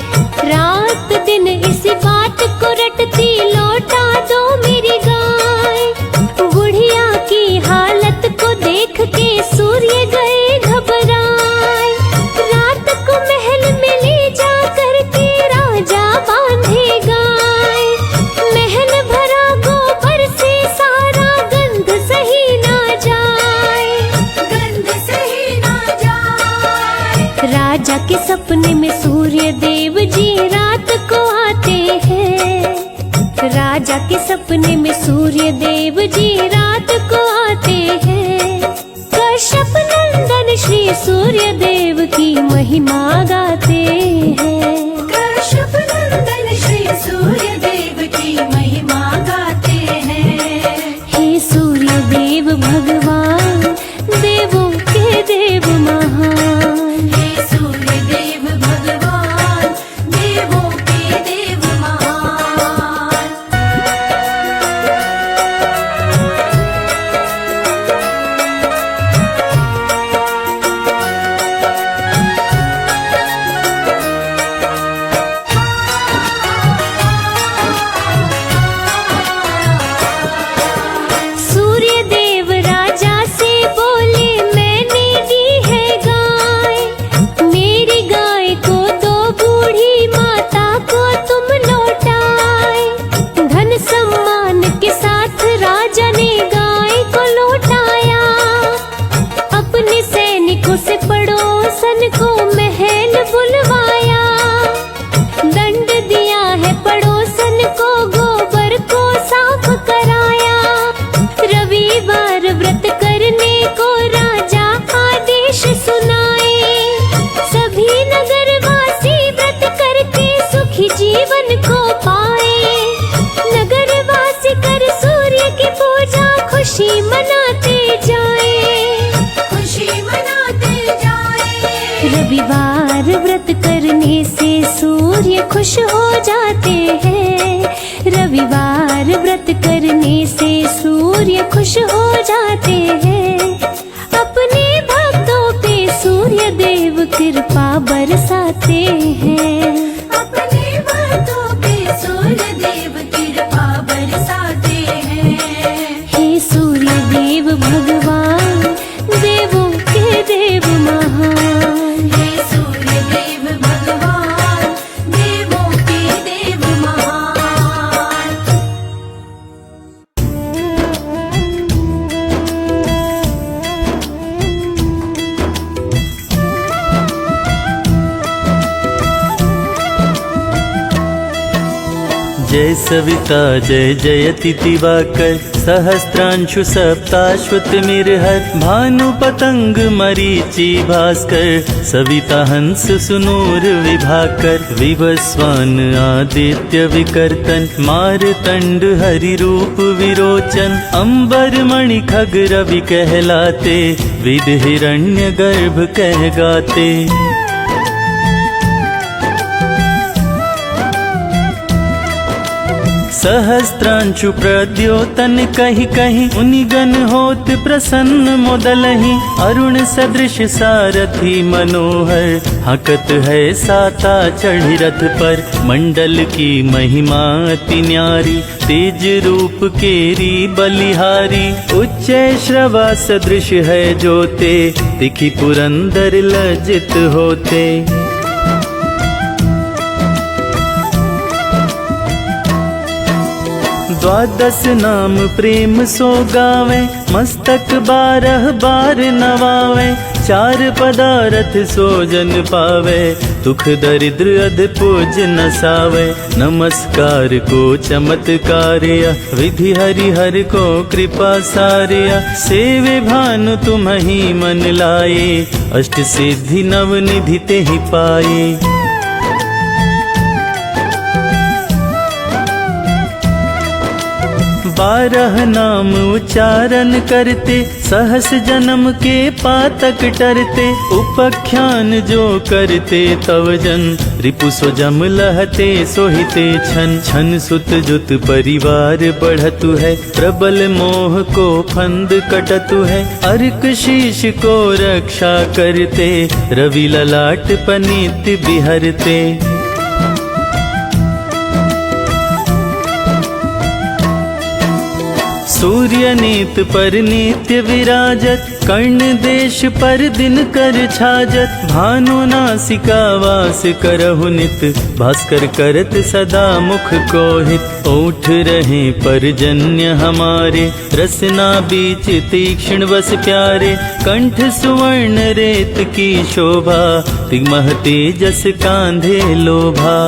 रात दिन इसी बात को रटती, लौटा दो मेरी गाय। बुढ़िया की हालत को देख के सूर्य गए घबराए। रात को महल में ले जा करके राजा बांधे गाय। महल भरा गोबर से सारा, गंध सही ना जाए।
गंध सही ना जाए।
राजा के सपने में सूर्य देव जी रात को आते हैं। राजा के सपने में सूर्य देव जी रात को आते हैं। कश्यप नंदन श्री सूर्य देव की महिमा गाते हैं।
कश्यप नंदन श्री सूर्य देव की महिमा गाते हैं।
हे सूर्य देव भगवान, देवों के देव महान।
हे सूर्य देव भगवान, देवों के देव महान।
सूर्य देव राजा से बोले, मैंने दी है गाय। मेरी गाय को दो, बूढ़ी माता को तुम लौटाए। धन सम्मान के साथ राजा ने गाय को लौटाया। अपने सैनिकों से पड़ोसन को महल बुलवाया। दंड दिया है पड़ोसन को, गोबर को साफ कराया। रविवार व्रत करने को राजा आदेश सुनाए। सभी नगरवासी व्रत करके सुखी जीवन को पाए। नगरवासी कर सूर्य की पूजा, खुशी मनाते जाए।
खुशी मनाते जाए।
रविवार व्रत करने से सूर्य खुश हो जाते हैं। रविवार व्रत करने से सूर्य खुश हो जाते हैं। अपने भक्तों पे सूर्य देव कृपा बरसाते हैं।
अपने भक्तों पे सूर्य देव कृपा बरसाते हैं।
हे सूर्य देव भगवान, देवों के देव महान।
हे सूर्य देव भगवान, देवों के देव महान।
जय सविता जय जयति दिवाकर, सहस्त्रांशु सप्ताश्वतमिर्हर। भानु पतंग मरीचि भास्कर, सविता हंस सुनूर विभाकर। विवस्वान आदित्य विकर्तन, मारतंड हरि रूप विरोचन। अंबर मणि खग रवि कहलाते, विद हिरण्य गर्भ कह गाते। सहस्त्रांशु प्रद्योतन कहि कहि मुनिगण होत प्रसन्न मोदलहि। अरुण सदृश सारथी मनोहर हकत है साता चढ़ी रथ पर। मंडल की महिमा अति न्यारी तेज रूप केरी बलिहारी। उच्च श्रवा सदृश है जोते दिखि पुरंदर लज्जित होते। द्वादश नाम प्रेम सो गावे मस्तक 12 बार नवावे। 4 पदारथ सो जन पावे दुख दरिद्र अध पूज नसावे। नमस्कार को चमत्कार्य विधि हरिहर को कृपा सार्य। सेवे भानु तुम ही मन लाए अष्ट सिद्धि नव निधि ते ही पाए। 12 नाम उच्चारण करते सहस जन्म के पातक टरते। उपख्यान जो करते तव जन रिपु सो जम लहते सोहिते छन। छन सुत जुत परिवार बढ़तु है प्रबल मोह को फंद कटतु है। अर्क शीश को रक्षा करते रवि ललाट पनीत बिहरते। सूर्य नीत पर नित्य विराजत कर्ण देश पर दिन कर छाजत। भानु नासिका वास करहु नित भास्कर करत सदा मुख को हित। ओठ रहे परजन्य हमारे रसना बीच तीक्ष्ण बस प्यारे। कंठ सुवर्ण रेत की शोभा तिगमह तेजस कांधे लोभा।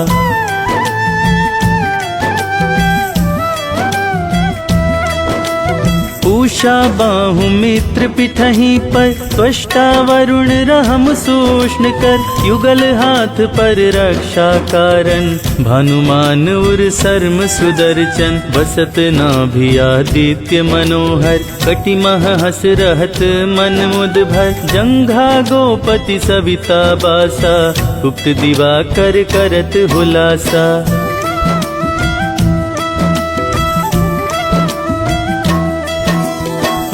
उषा बाहु मित्र पिठही पर त्वष्टा वरुण रहम सूष्ण कर। युगल हाथ पर रक्षा कारण भानुमान उर सर्म सुदर्शन। बसत नाभि आदित्य मनोहर कटिमह हस रहत मन मुद भर। जंघा गोपति सविता बासा गुप्त दिवाकर करत हुलासा।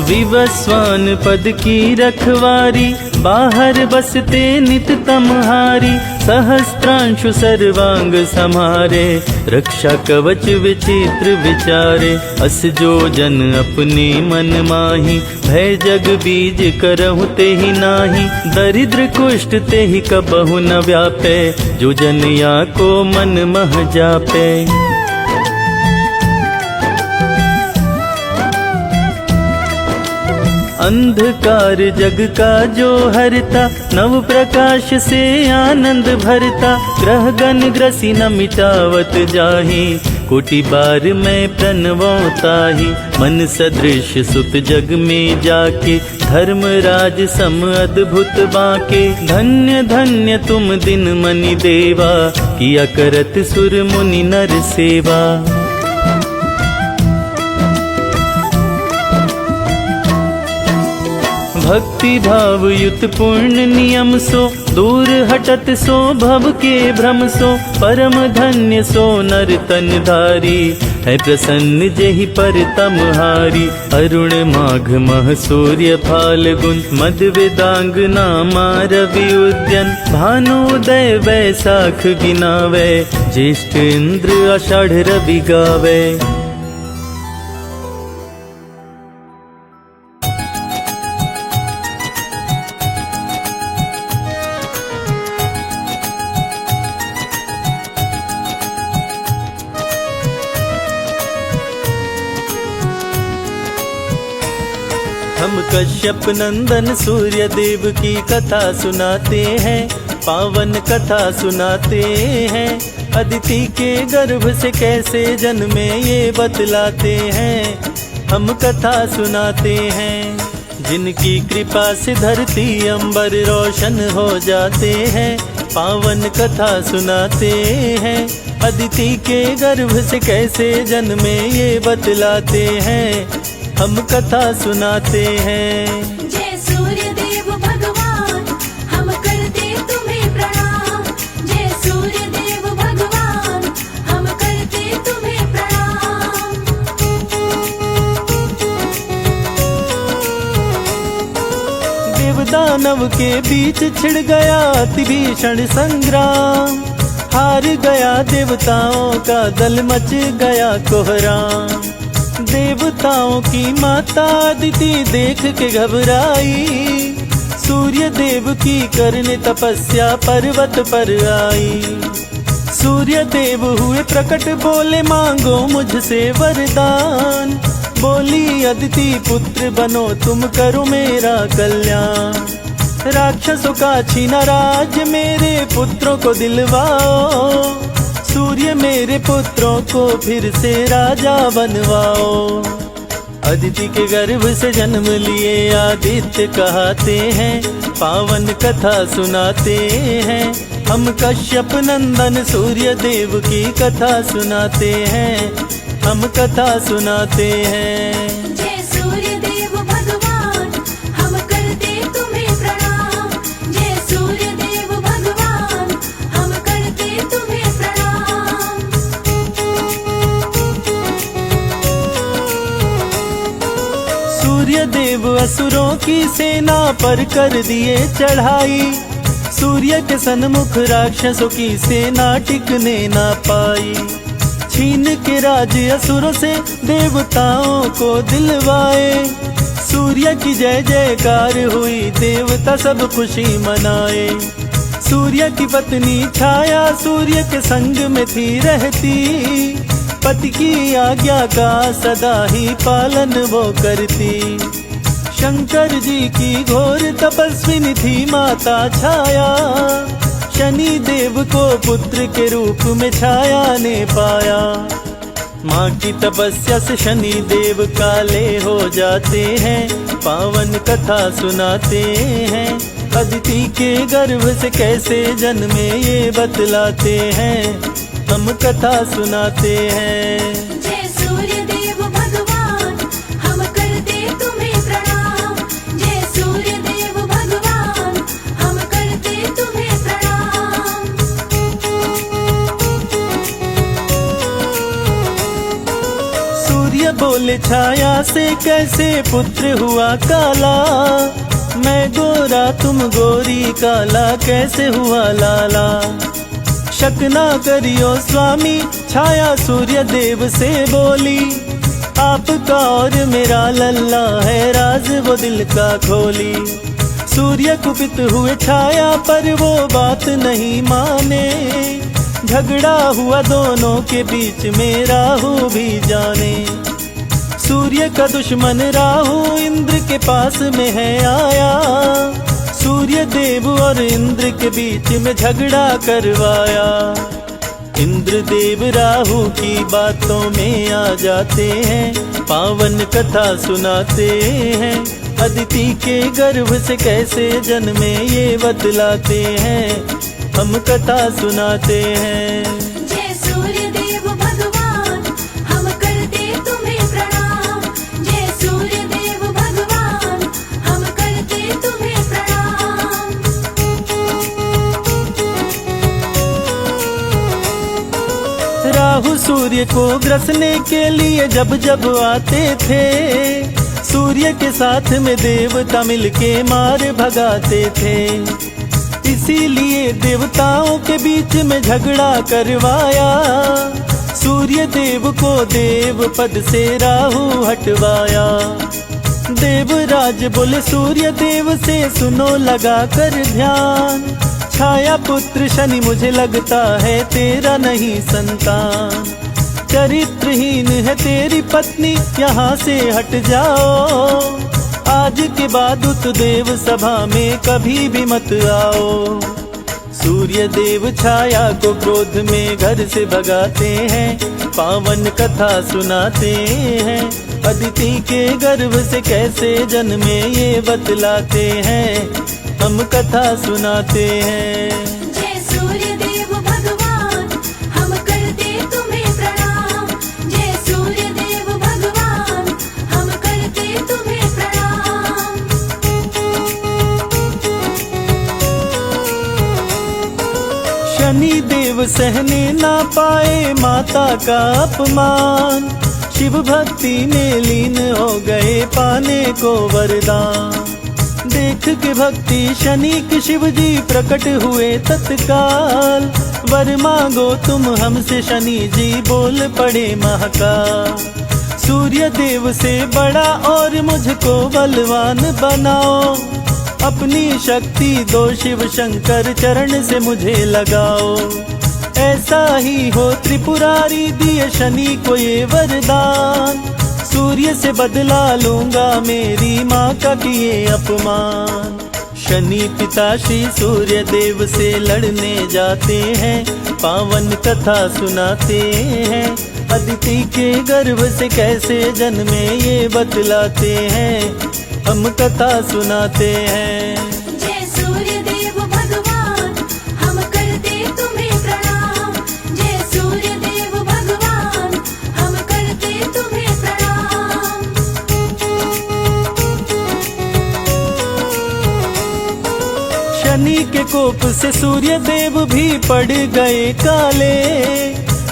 विवस्वान पद की रखवारी बाहर बसते नित तमहारी। सहस्त्रांशु सर्वांग समारे रक्षा कवच विचित्र विचारे। अस जो जन अपने मन माही भय जग बीज करहु ते ही नाही। दरिद्र कुष्ठ ते ही कबहु न व्यापे जो जन या को मन मह जापे। अंधकार जग का जो हरता नव प्रकाश से आनंद भरता। ग्रह गण ग्रसी न मिटावत जाहि कोटि बार मैं प्रणवता ही। मन सदृश सुत जग में जाके धर्म राज सम अद्भुत बाके। धन्य धन्य तुम दिन मनि देवा किया करत सुर मुनि नर सेवा। भक्ति भाव युत पूर्ण नियम सो दूर हटत सो भव के भ्रम सो। परम धन्य सो नर तन धारी है प्रसन्न जेहि पर तमहारी। अरुण माघ मह सूर्य फाल्गुन मद वेदांग नामा रवि उद्यन। भानुदय वैसाख गिनावे ज्येष्ठ इंद्र आषाढ़ रवि गावे। हम कश्यप नंदन सूर्य देव की कथा सुनाते हैं। पावन कथा सुनाते हैं। अदिति के गर्भ से कैसे जन्मे ये बतलाते हैं। हम कथा सुनाते हैं। जिनकी कृपा से धरती अंबर रोशन हो जाते हैं। पावन कथा सुनाते हैं। अदिति के गर्भ से कैसे जन्मे ये बतलाते हैं। हम कथा सुनाते हैं।
जय सूर्य देव भगवान हम करते तुम्हें प्रणाम। जय सूर्य देव भगवान हम करते तुम्हें प्रणाम।
दानव के बीच छिड़ गया अति भीषण संग्राम। हार गया देवताओं का दल, मच गया कोहराम। देवताओं की माता अदिति देख के घबराई, सूर्य देव की करने तपस्या पर्वत पर आई। सूर्य देव हुए प्रकट, बोले मांगो मुझसे वरदान। बोली अदिति पुत्र बनो तुम, करो मेरा कल्याण। राक्षसों का छीना राज्य, मेरे पुत्रों को दिलवाओ। सूर्य मेरे पुत्रों को फिर से राजा बनवाओ। अदिति के गर्भ से जन्म लिए आदित्य कहते हैं, पावन कथा सुनाते हैं। हम कश्यप नंदन सूर्य देव की कथा सुनाते हैं, हम कथा सुनाते हैं।
जय सूर्य देव भगवान, हम करते तुम्हें प्रणाम। जय सूर्य देव भगवान, हम करते तुम्हें प्रणाम।
सूर्य देव असुरों की सेना पर कर दिए चढ़ाई। सूर्य के सन्मुख राक्षसों की सेना टिकने ना पाई। छीन के राज असुरों से देवताओं को दिलवाए। सूर्य की जय जयकार हुई, देवता सब खुशी मनाए। सूर्य की पत्नी छाया सूर्य के संग में थी रहती। पति की आज्ञा का सदा ही पालन वो करती। शंकर जी की घोर तपस्विनी थी माता छाया। शनि देव को पुत्र के रूप में छाया ने पाया। माँ की तपस्या से शनि देव काले हो जाते हैं, पावन कथा सुनाते हैं। अदिति के गर्भ से कैसे जन्मे ये बतलाते हैं, हम कथा सुनाते हैं।
जय सूर्य देव भगवान, हम करते तुम्हें प्रणाम। जय सूर्य देव भगवान, हम करते तुम्हें प्रणाम।
सूर्य बोले छाया से कैसे पुत्र हुआ काला। मैं गोरा तुम गोरी, काला कैसे हुआ लाला। शक ना करियो स्वामी, छाया सूर्य देव से बोली। आपका और मेरा लल्ला है, राज वो दिल का खोली। सूर्य कुपित हुए छाया पर वो बात नहीं माने। झगड़ा हुआ दोनों के बीच में, राहु भी जाने। सूर्य का दुश्मन राहु इंद्र के पास में है आया। सूर्य देव और इंद्र के बीच में झगड़ा करवाया। इंद्र देव राहु की बातों में आ जाते हैं, पावन कथा सुनाते हैं। अदिति के गर्भ से कैसे जन्मे ये बतलाते हैं, हम कथा सुनाते हैं।
जय सूर्य देव भगवान, हम करते तुम्हें प्रणाम। जय सूर्य देव भगवान, हम करते तुम्हें प्रणाम।
राहु सूर्य को ग्रसने के लिए जब जब आते थे, सूर्य के साथ में देवता मिलके मार भगाते थे। इसीलिए देवताओं के बीच में झगड़ा करवाया। सूर्य देव को देव पद से राहु हटवाया। देवराज बोले सूर्य देव से, सुनो लगा कर ध्यान। छाया पुत्र शनि मुझे लगता है तेरा नहीं संतान। चरित्रहीन है तेरी पत्नी, यहाँ से हट जाओ। आज के बाद उत देव सभा में कभी भी मत आओ। सूर्य देव छाया को क्रोध में घर से भगाते हैं, पावन कथा सुनाते हैं। अदिति के गर्भ से कैसे जन्मे ये बतलाते हैं, हम कथा सुनाते हैं।
जय सूर्य देव भगवान, हम करते तुम्हें प्रणाम। जय सूर्य देव भगवान, हम करते तुम्हें प्रणाम।
शनि देव सहने ना पाए माता का अपमान। शिव भक्ति में लीन हो गए, पाने को वरदान। देख के भक्ति शनि के शिव जी प्रकट हुए तत्काल। वर मांगो तुम हमसे शनि जी बोल पड़े महाकाल। सूर्य देव से बड़ा और मुझको बलवान बनाओ, अपनी शक्ति दो शिव शंकर चरण से मुझे लगाओ। ऐसा ही हो त्रिपुरारी दिए शनि को ये वरदान, सूर्य से बदला लूंगा मेरी माँ का किए अपमान। शनि पिता श्री सूर्य देव से लड़ने जाते हैं, पावन कथा सुनाते हैं। अदिति के गर्भ से कैसे जन्मे ये बतलाते हैं, हम कथा सुनाते हैं।
जय सूर्य देव भगवान, हम करते तुम्हें प्रणाम। जय सूर्य देव भगवान, हम करते तुम्हें प्रणाम।
शनि के कोप से सूर्य देव भी पड़ गए काले,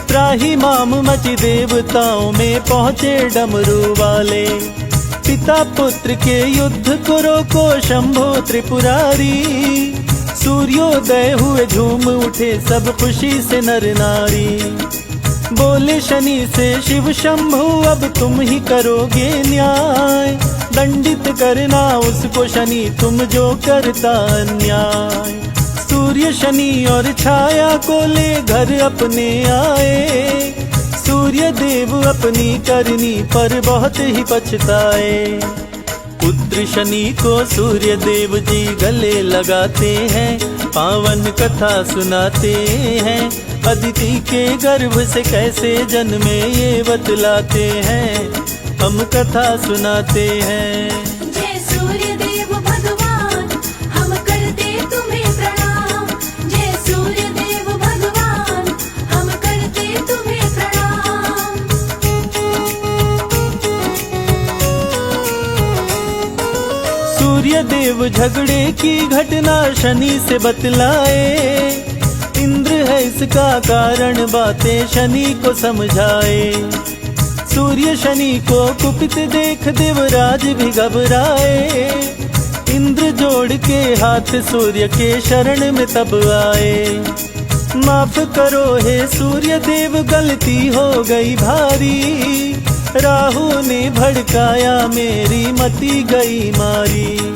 त्राही माम मची देवताओं में पहुँचे डमरू वाले। पिता पुत्र के युद्ध को रोको शंभो त्रिपुरारी, सूर्योदय हुए झूम उठे सब खुशी से नर नारी। बोले शनि से शिव शंभु अब तुम ही करोगे न्याय, दंडित करना उसको शनि तुम जो करता अन्याय। सूर्य शनि और छाया को ले घर अपने आए, सूर्य देव अपनी करनी पर बहुत ही पछताए। पुत्र शनि को सूर्य देव जी गले लगाते हैं, पावन कथा सुनाते हैं। अदिति के गर्भ से कैसे जन्मे ये बतलाते हैं, हम कथा सुनाते हैं।
जय सूर्य देव भगवान, हम करते तुम्हें प्रणाम। जय सूर्य देव भगवान, हम करते तुम्हें प्रणाम।
सूर्य देव झगड़े की घटना शनि से बतलाए, इंद्र है इसका कारण बातें शनि को समझाए। सूर्य शनि को कुपित देख देवराज भी घबराए, इंद्र जोड़ के हाथ सूर्य के शरण में तब आए। माफ करो हे सूर्य देव गलती हो गई भारी, राहु ने भड़काया मेरी मति गई मारी।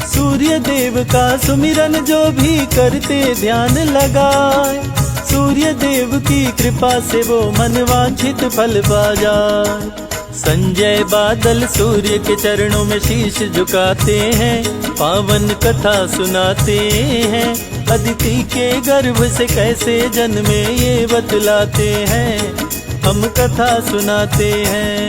सूर्य देव का सुमिरन जो भी करते ध्यान लगाए, सूर्य देव की कृपा से वो मनवांछित फल पा जाए। संजय बादल सूर्य के चरणों में शीश झुकाते हैं, पावन कथा सुनाते हैं। अदिति के गर्भ से कैसे जन्मे ये बतलाते हैं, हम कथा सुनाते हैं।